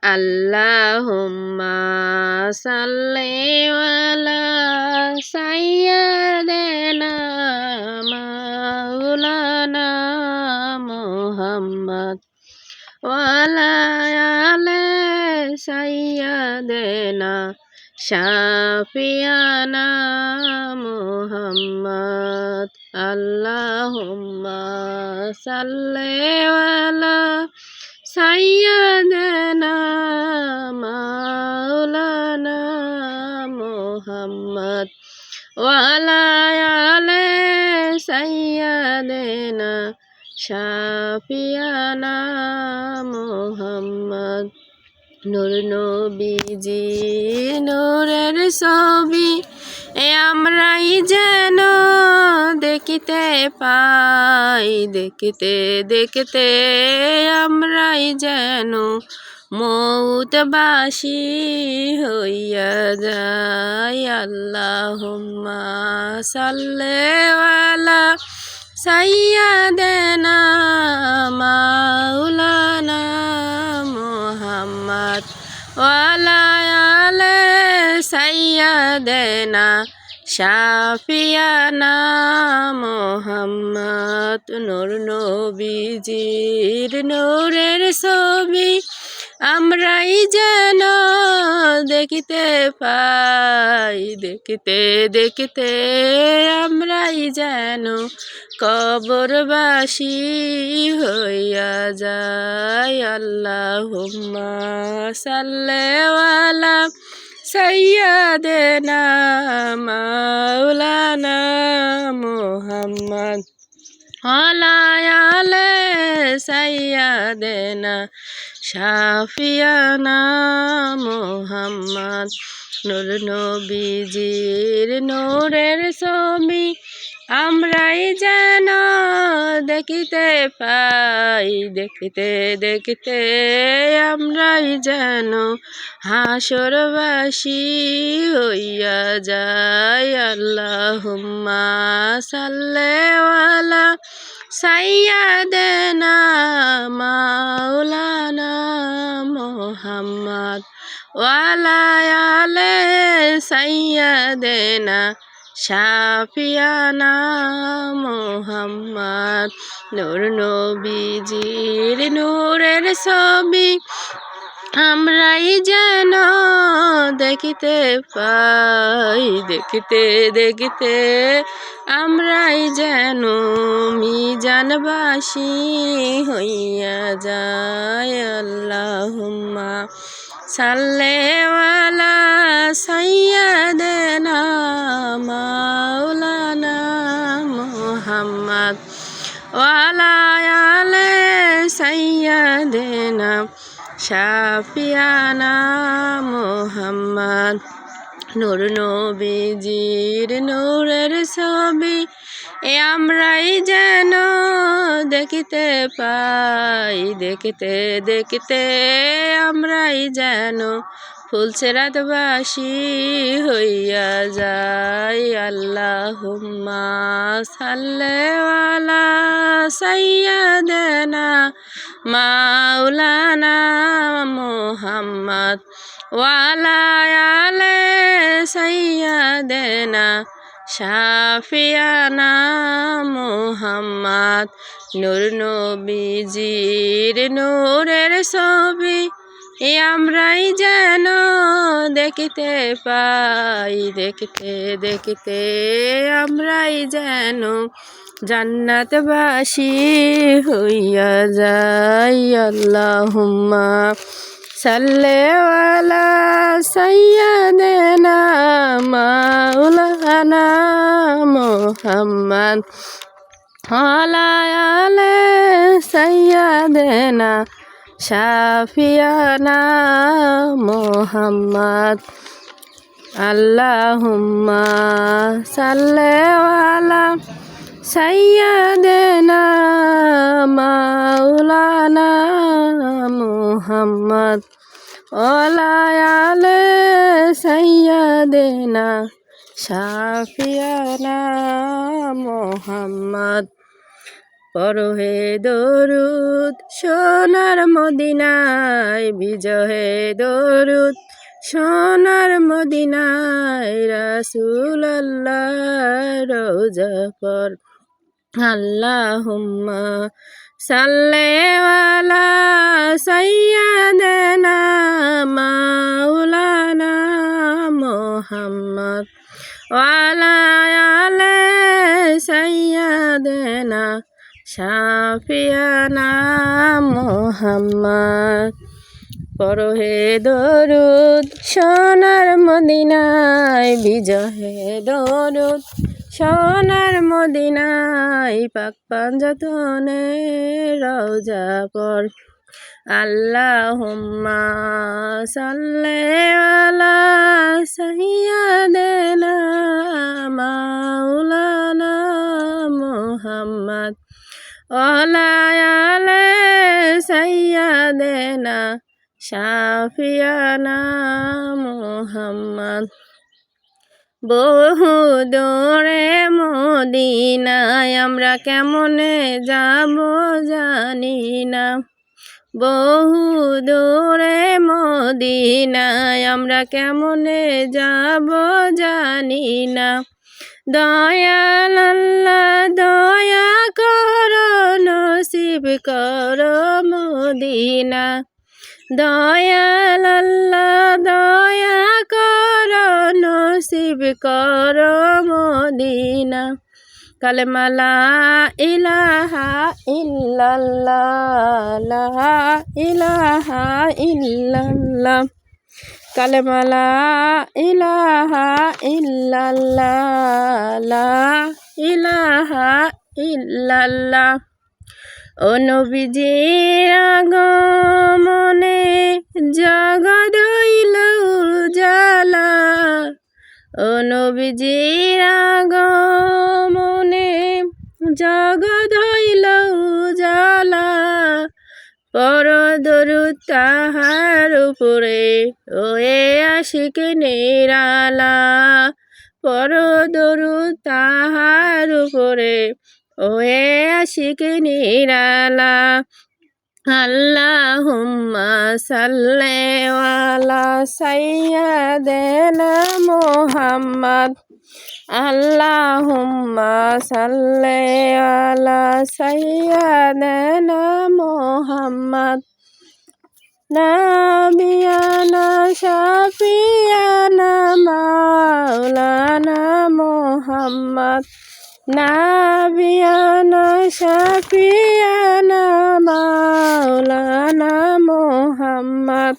আল্লাহুম্মা সাল্লি আলা সাইয়্যিদিনা মাওলানা মুহাম্মদ ওয়া আলা আলি সাইয়্যিদিনা শাফিয়ানা মুহাম্মদ আল্লাহুম্মা সাল্লি আলা সাইয়্যিদিনা মাওলানা মুহাম্মদ ওয়া আলা আলি সাইয়্যিদিনা শাফিয়ানা মুহাম্মদ নূর নবীজি নূরের ছবি আমরাই যেন দেখিতে পাই, দেখিতে দেখিতে আমরাই যেন মউতবাসী হইয়া যাই। আল্লাহুম্মা সাল্লি আলা সাইয়্যিদিনা মাওলানা মুহাম্মদ ওয়া আলা আলি সাইয়্যিদিনা শাফিয়ানা মুহাম্মদ নূর নবীজির নূরের ছবি আমরাই যেন দেখিতে পাই, দেখিতে দেখিতে আমরাই যেন কবরবাসী হইয়া যাই। আল্লাহুম্মা সাল্লি আলা সাইয়্যিদিনা মাওলানা মুহাম্মদ ওয়া আলা আলি সাইয়্যিদিনা শাফিয়ানা মুহাম্মদ নূর নবীজির নূরের ছবি আমরাই যেন দেখিতে পাই, দেখিতে দেখিতে আমরাই যেন হাসরবাসী হইয়া যাই। আল্লাহুম্মা সাল্লি আলা সাইয়্যিদিনা মাওলানা মুহাম্মদ ওয়া আলা আলি সাইয়্যিদিনা শাফিয়ানা মুহাম্মদ নূর নবীজির নূরের ছবি আমরাই যেন দেখিতে পাই, দেখিতে দেখিতে আমরাই যেন মিজানবাসী হইয়া যাই। আল্লাহুম্মা সাল্লি আলা সাইয়্যিদিনা মাওলানা মুহাম্মদ ওয়া আলা আলি সাইয়্যিদিনা শাফিয়ানা মুহাম্মদ নূর নবীজির নূরের ছবি আমরাই যেন দেখিতে পাই, দেখিতে দেখিতে আমরাই যেন ফুলসিরাতবাসী হইয়া যাই। আল্লাহুম্মা সাল্লি আলা সাইয়্যিদিনা মাওলানা মুহাম্মদ ওয়া আলা আলি সাইয়্যিদিনা শাফিয়ানা মুহাম্মদ নূর নবীজির নূরের ছবি আমরাই যেন দেখিতে পাই, দেখিতে দেখিতে আমরাই যেন জান্নাতবাসী হইয়া যাই। আল্লাহুম্মা সাল্লি আলা সাইয়্যিদিনা মাওলানা মুহাম্মদ ওয়া আলা আলি সাইয়্যিদিনা শাফিয়ানা মুহাম্মদ আল্লাহুম্মা সাল্লি আলা সাইয়্যিদিনা মাওলানা মুহাম্মদ ওয়া আলা আলি সাইয়্যিদিনা শাফিয়ানা মুহাম্মদ পড়ো হে দরুদ সোনার মদিনায়, বিজহে দরুদ সোনার মদিনায়, রাসূলুল্লাহ রওজা পর। আল্লাহুম্মা সাল্লি আলা সাইয়্যিদিনা মাওলানা মুহাম্মদ ওয়া আলা আলি সাইয়্যিদিনা শাফিয়ানা মুহাম্মদ। পড়ো হে দরুদ সোনার মদিনায়, বিজহে দরুদ সোনার মদিনায়, পাক পাঞ্জাতনে রওজা পর। আল্লাহুম্মা সাল্লি আলা সাইয়্যিদিনা মাওলানা মুহাম্মদ ওয়া আলা আলি সাইয়্যিদিনা শাফিয়ানা মুহাম্মদ। বহু দূরে মদিনায় আমরা কেমনে যাব জানি না, বহু দূরে মদিনায় আমরা কেমনে যাব জানি না। দয়াল আল্লাহ দয়া করো, নসিব করো মদিনা। দয়াল আল্লাহ দয়া করো, নসিব করো মদিনা। কালেমা লা ইলাহা ইল্লাল্লাহ, লা ইলাহা ইল্লাল্লাহ। কালেমা লা ইলাহা ইল্লাল্লাহ, লা ইলাহা ইল্লাল্লাহ। ও নবীজির আগমনে জগৎ হইল উজালা, ও নবীজির আগমনে জগৎ হইল উজালা। পড়ো দরুদ তাহার উপরে, ওয়ে আশিক নিরালা। পড়ো দরুদ তাহার উপরে, ওয়ে আশিক নিরালা। আল্লাহুম্মা সাল্লি আলা সাইয়্যিদিনা মুহাম্মদ। আল্লাহুম্মা সাল্লি আলা সাইয়্যিদিনা মুহাম্মদ। নাবিয়ানা শাফিয়ানা মাওলানা মুহাম্মদ। নাবিয়ানা শাফিয়ানা মাওলানা মুহাম্মদ।